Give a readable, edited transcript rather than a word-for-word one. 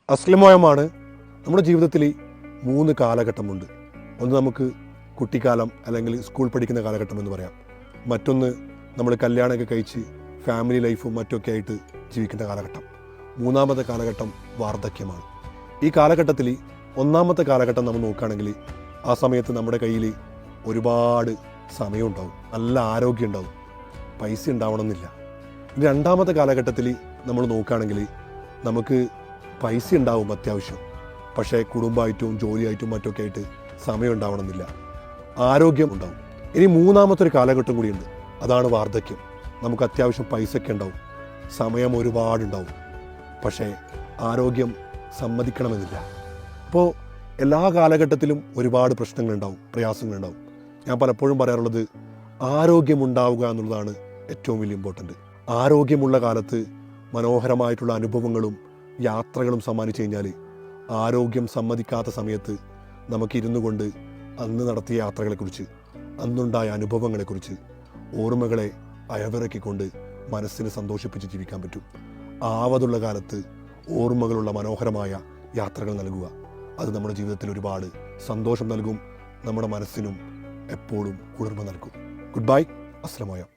അസ്ലമോയമാണ്. നമ്മുടെ ജീവിതത്തിൽ 3 കാലഘട്ടമുണ്ട്. ഒന്ന് നമുക്ക് കുട്ടിക്കാലം അല്ലെങ്കിൽ സ്കൂൾ പഠിക്കുന്ന കാലഘട്ടം എന്ന് പറയാം. മറ്റൊന്ന് നമ്മൾ കല്യാണമൊക്കെ കഴിച്ച് ഫാമിലി ലൈഫും മറ്റൊക്കെ ആയിട്ട് ജീവിക്കുന്ന കാലഘട്ടം. മൂന്നാമത്തെ കാലഘട്ടം വാർദ്ധക്യമാണ്. ഈ കാലഘട്ടത്തിൽ ഒന്നാമത്തെ കാലഘട്ടം നമ്മൾ നോക്കുകയാണെങ്കിൽ ആ സമയത്ത് നമ്മുടെ കയ്യിൽ ഒരുപാട് സമയമുണ്ടാവും, നല്ല ആരോഗ്യം ഉണ്ടാവും, പൈസ ഉണ്ടാവണമെന്നില്ല. ഇനി രണ്ടാമത്തെ കാലഘട്ടത്തിൽ നമ്മൾ നോക്കുകയാണെങ്കിൽ നമുക്ക് പൈസ ഉണ്ടാവും അത്യാവശ്യം, പക്ഷേ കുടുംബമായിട്ടും ജോലിയായിട്ടും മറ്റൊക്കെ ആയിട്ട് സമയം ഉണ്ടാവണമെന്നില്ല, ആരോഗ്യം ഉണ്ടാവും. ഇനി മൂന്നാമത്തെ ഒരു കാലഘട്ടം കൂടിയുണ്ട്, അതാണ് വാർദ്ധക്യം. നമുക്ക് അത്യാവശ്യം പൈസയൊക്കെ ഉണ്ടാവും, സമയം ഒരുപാടുണ്ടാവും, പക്ഷേ ആരോഗ്യം സമ്മതിക്കണമെന്നില്ല. അപ്പോൾ എല്ലാ കാലഘട്ടത്തിലും ഒരുപാട് പ്രശ്നങ്ങളുണ്ടാവും, പ്രയാസങ്ങളുണ്ടാവും. ഞാൻ പലപ്പോഴും പറയാറുള്ളത് ആരോഗ്യമുണ്ടാവുക എന്നുള്ളതാണ് ഏറ്റവും വലിയ ഇമ്പോർട്ടൻറ്റ്. ആരോഗ്യമുള്ള കാലത്ത് മനോഹരമായിട്ടുള്ള അനുഭവങ്ങളും യാത്രകളും സമ്മാനിച്ചു കഴിഞ്ഞാൽ ആരോഗ്യം സമ്മതിക്കാത്ത സമയത്ത് നമുക്കിരുന്നു കൊണ്ട് അന്ന് നടത്തിയ യാത്രകളെക്കുറിച്ച്, അന്നുണ്ടായ അനുഭവങ്ങളെക്കുറിച്ച്, ഓർമ്മകളെ അയവിറക്കിക്കൊണ്ട് മനസ്സിനെ സന്തോഷിപ്പിച്ച് ജീവിക്കാൻ പറ്റും. ആവതുള്ള കാലത്ത് ഓർമ്മകളുള്ള മനോഹരമായ യാത്രകൾ നൽകുക. അത് നമ്മുടെ ജീവിതത്തിൽ ഒരുപാട് സന്തോഷം നൽകും, നമ്മുടെ മനസ്സിനും എപ്പോഴും കുളിർമ നൽകും. Good bye. അസ്സലാമു അലൈക്കും.